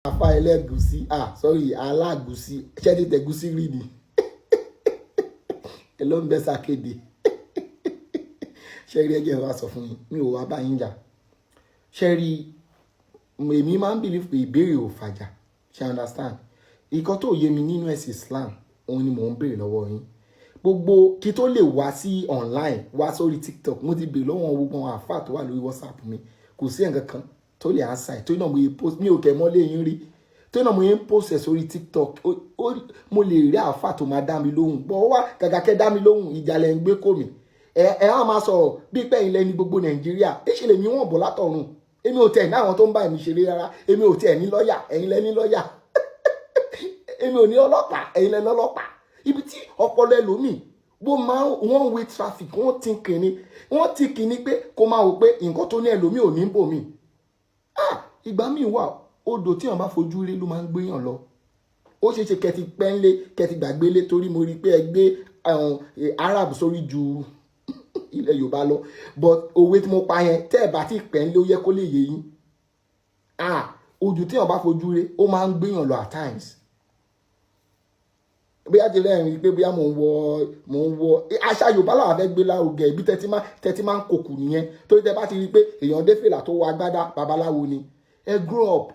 àfa ẹlẹ́gùsí sorry alágùsí ṣé ti tẹ̀gúsí rí ni ẹ ló ń bẹ́ sàkéde ṣé rí ẹjẹ́ wa sọ fún yín mi ò wá bá yín jà ṣé rí èmi máa ń believe pé ìbéèrè ò fàjà ṣe understand ìkan tó yé mi nínú ẹ̀sìn Islam òun ni mò ń béèrè lọ́wọ́ yín gbogbo kí tó lè wá sí online wá sórí TikTok mo ti béèrè lọ́wọ́ gbogbo àwọn àfáà tó wà lórí WhatsApp mi kò sí nǹkan kan tó lè answer ẹ̀ tó iná mo yẹ post mi ò kẹ́ mọ́lé yín rí tó iná mo yẹ post ẹ̀ sórí TikTok mo lè rí àfáà tó máa dá mi lóhùn bọ́ wá gàgàkẹ́ dá mi lóhùn ìjàlẹ̀ ń gbé kò mí ẹ á máa sọ̀rọ̀ bí pẹ́yìn lẹ́ni gbogbo Nàìjíríà èṣì lè ní wọ́n bọ̀ látọ̀run èmi ò tẹ̀ ní àwọn tó ń bá èmi ṣeré rárá èmi ò tẹ̀ ní lọ́ọ̀yà ẹ̀yin lẹ́ni lọ́ọ̀yà èmi ò ní ọlọ́pàá ẹ̀yin lẹ́ni ọlọ́pàá ibi tí ọpọlọ ẹlòmíì bó máa one way traffic wọ́n ti kìíní pé kó máa wò pé nǹkan tó ní ẹlòmíì ò ní bò mí ìgbà míì wà odò tí wọ́n bá fojú rí ló máa ń gbéyàn lọ ó ṣeé ṣe kẹtì pẹ́ńlé kẹtì gbàgbélé torí mo rí i pé ẹ gbé Arab sórí ju ilẹ̀ Yorùbá lọ but òwe tí mo pa yẹn tẹ́ ẹ̀ bá ti pẹ́ńlé ó yẹ kó lè yé yín odò tí wọ́n bá fojú rí ó máa ń gbéyàn lọ at times bóyá ti rẹ́rìn pé bóyá mò ń wọ àṣà Yorùbá làwọn fẹ́ gbé lárugẹ ibi tẹ́tí máa ń kokù nìyẹn torí tẹ́ bá ti rí i pé èèyàn dé fìlà tó wọ agbádá babaláwo ni ẹ grow up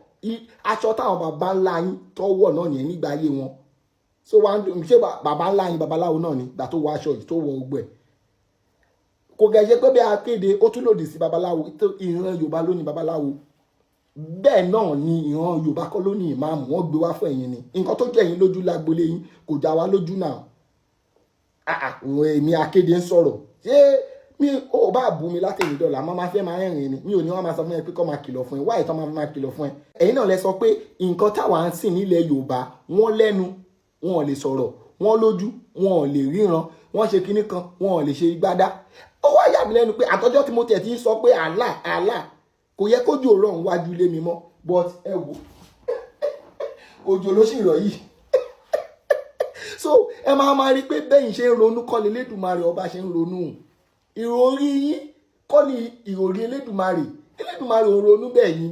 aṣọ táwọn bàbá ńlá yín tó wọ̀ náà nìyẹn nígbà ayé wọn so ṣé bàbá ńlá yín babaláwo náà ni gbà tó wọ aṣọ yìí tó wọ ogbẹ kò gẹ̀ẹ́sẹ̀ pé bí akéde ó tún lòdì sí babaláwo ìran Yorùbá ló ní babaláwo bẹ́ẹ̀ náà ni ìran Yorùbá kọ́ ló ní ìmáàmù wọ́n gbé wá fún ẹ̀yin ni nǹkan tó jẹ́ ẹ̀yin lójú lágbolé yín kò já wá lójú náà èmi akéde ń sọ̀rọ̀ ṣé mi ò bá bú mi láti èmi dọ́là máa fẹ́ máa rẹ́rìn ni mi ò ní wọ́n máa sọ fún ẹ pé kọ́ máa kìlọ̀ fún ẹ wáyé tán máa kìlọ̀ fún ẹ ẹ̀yin náà lẹ sọ pé nǹkan táwa ń sìn nílẹ̀ Yorùbá wọ́n lẹ́nu wọn ò lè sọ̀rọ̀ wọ́n lójú wọn ò lè ríran wọ́n ṣe kinní kan wọn ò lè ṣe igbádá ó wá yà mí lẹ́nu pé àtọ́jọ́ tí mo tẹ̀ ti ń sọ pé Allah kò yẹ kójú òrọ̀ ń wájú ilé mi mọ́ but ẹ wò òjò ló sì rọ̀ yìí so ẹ máa rí pé bẹ́yìn ṣe ń ronú kọ́ ni Elédùmarè ọba ṣe ń ronú ìròrí yín kọ́ ni ìròrí Elédùmarè ò ronú bẹ́yìn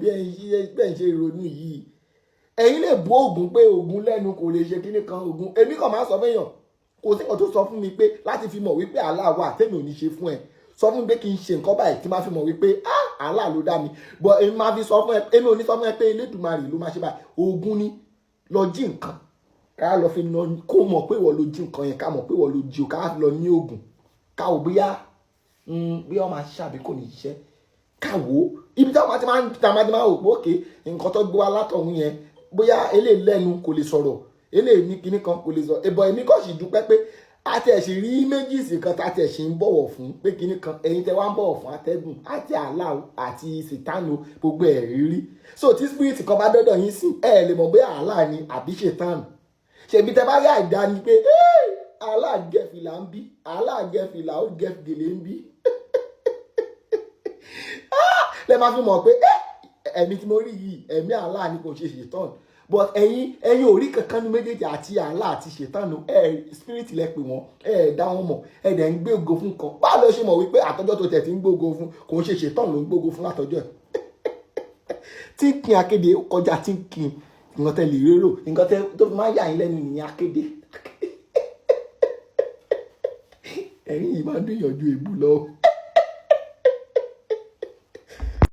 ṣe ronú yìí ẹ̀yin lè bú Ògún pé Ògún lẹ́nu kò lè ṣe kíní kan Ògún èmi kàn máa sọ fẹ́yàn kò sí kan tó sọ fún mi pé láti fi mọ̀ wípé Allah wà tèmi ò ní ṣe fún ẹ sọ fún mi pé kí n ṣe nǹkan báyìí tí máa fi mọ̀ wípé Allah ló dá mi but èmi máa fi sọ fún ẹ èmi ò ní sọ fún ẹ pé Elédùmarè ló máa ṣe báyìí Ògún ni lọ jí nǹkan ká lọ fi nà kó mọ̀ pé wọ́n ló jí nǹkan yẹn ká mọ̀ pé wọ́n ló jí o ká lọ ní Ògún ká ò bóyá bí wọ́n máa ṣàbí kò ní ṣiṣẹ́ ká wò ó ibi táwọn ti máa wò pé òkè nǹkan tó gbé wa látọ̀hún yẹn bóyá eléyìí lẹ́nu kò lè sọ̀rọ̀ eléyìí ní kinní kan kò lè sọ ẹ̀bọ̀ èmi kò sì dúpẹ́ pé àti ẹ̀sìn rí méjì sí kan tá àti ẹ̀sìn ń bọ̀wọ̀ fún pé kinní kan ẹ̀yin tẹ́ wá ń bọ̀wọ̀ fún atẹ́gùn àti Allah àti Sítánù gbogbo ẹ̀ rírí so tí spirit kan bá dọ́dọ̀ yín sí ẹ̀ lè mọ̀ bóyá Allah ni àbí Sítánù ṣèbí tẹ́ bá rí àìdá ni pé Allah gẹ̀fìlà ń bí Allah gẹ̀fìlà ó gẹ̀fìgèlè ń bí lẹ́ máa fi mọ̀ pé ẹ̀mí tí mo rí yìí ẹ̀mí Allah ni kò ṣe Sítánù but ẹ̀yin ò rí kankan ní méjèèjì àti Allah àti Sítánù spirit lẹ pè wọ́n dá wọn mọ̀ dẹ̀ ń gbé ògo fún kan báwo ló ṣe mọ̀ wípé àtọ́jọ́ tó tẹ̀ tí ń gbógo fún kò ń ṣe Sítánù ló ń gbógo fún látọ́jọ́ ẹ̀ tí ń kin akéde kọjá tí ń kin nǹkan tẹ lè rérò nǹkan tẹ tó fi máa yà yín lẹ́nu nìyẹn akéde ẹ̀rín yìí máa ń dún ìyànjú èbú lọ.